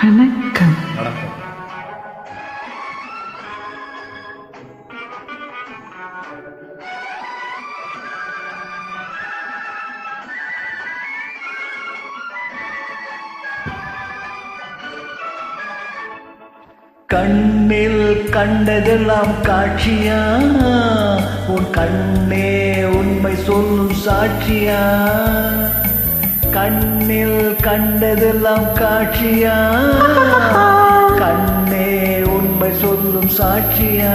வணக்கம். வணக்கம். கண்ணில் கண்டதெல்லாம் காட்சியா, உன் கண்ணே உண்மை சொல்லும் சாட்சியா. கண்ணில் கண்டதெல்லாம் காட்சியா, கண்ணே உண்மை சொல்லும் சாட்சியா.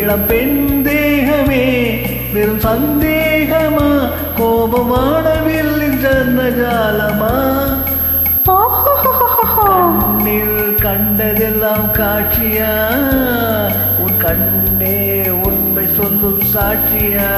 இளம் பெண் தேகமே வெறும் சந்தேகமா, கோபமான வில்லின் ஜன்னஜாலமா. கண்ணில் கண்டதெல்லாம் காட்சியா, உன் கண்ணே உண்மை சொல்லும் சாட்சியா.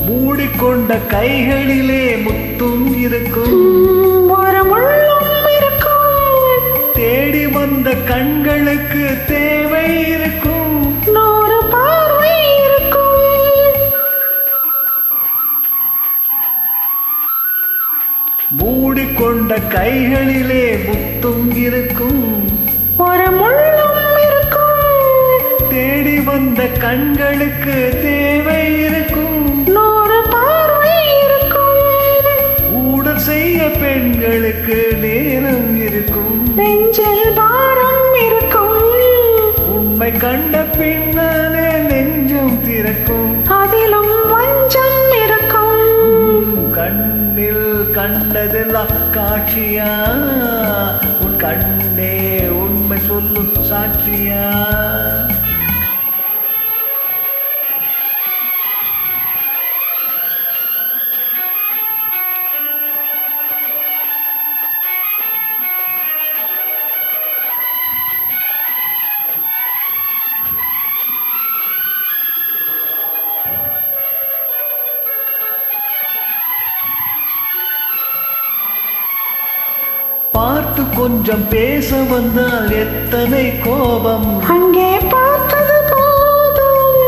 மூடிக்கொண்ட கைகளிலே முத்தும் இருக்கும், ஒரு முள்ளும் இருக்கும். தேடி வந்த கண்களுக்கு தேவை இருக்கும், 100 பார்வை இருக்கும். மூடிக்கொண்ட கைகளிலே முத்தும் இருக்கும், ஒரு முள்ளும் இருக்கும். தேடி வந்த கண்களுக்கு தேவை இருக்கும், 100 பார்வை இருக்கும். ஊடல் செய்ய பெண்களுக்கு நேரம் இருக்கும், நெஞ்சில் பாரம் இருக்கும். உண்மை கண்ட பின்னாலே நெஞ்சம் திறக்கும், அதிலும் வஞ்சம் இருக்கும். கண்ணில் கண்டதெல்லாம் காட்சியா, உன் கண்ணே உண்மை சொல்லும் சாட்சியா. பார்த்து கொஞ்சம் பேச வந்தால் எத்தனை கோபம், அங்கே பார்த்தது போதும்.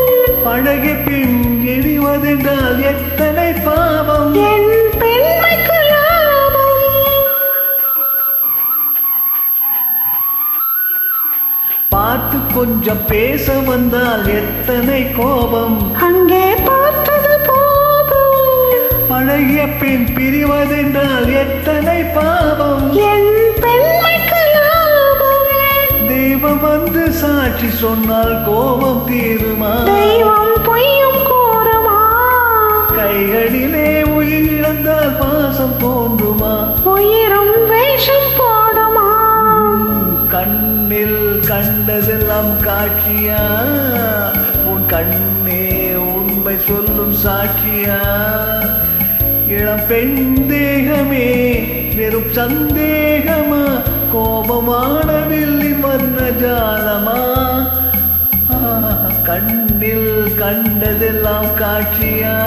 பழகி பின் எரிவதென்றால் எத்தனை பாவம். என் பெண்மைக்கு லாபம். பார்த்து கொஞ்சம் பேச வந்தால் எத்தனை கோபம், அங்கே பார்த்தது போதும். பழகிய பின் பிரிவதென்றால் எத்தனை பாவம். என் பெண்மைக்கு லாபம். தெய்வம் வந்து சாட்சி சொன்னால் கோபம் தீருமா, தெய்வம் பொய்யும் கூறுமா. கைகளிலே உயிரிழந்தால் பாசம் தோன்றுமா, உயிரும் வேஷம் போடுமா. கண்ணில் கண்டதெல்லாம் காட்சியா, உன் கண்ணே உண்மை சொல்லும் சாட்சியா. இளம் பெண் தேகமே வெறும் சந்தேகமா, கோபமான வில்லின் வர்ண ஜாலமா. கண்ணில் கண்டதெல்லாம் காட்சியா,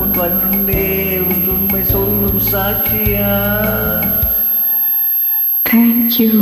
உன் கண்ணே உண்மை சொல்லும் சாட்சியா. Thank you.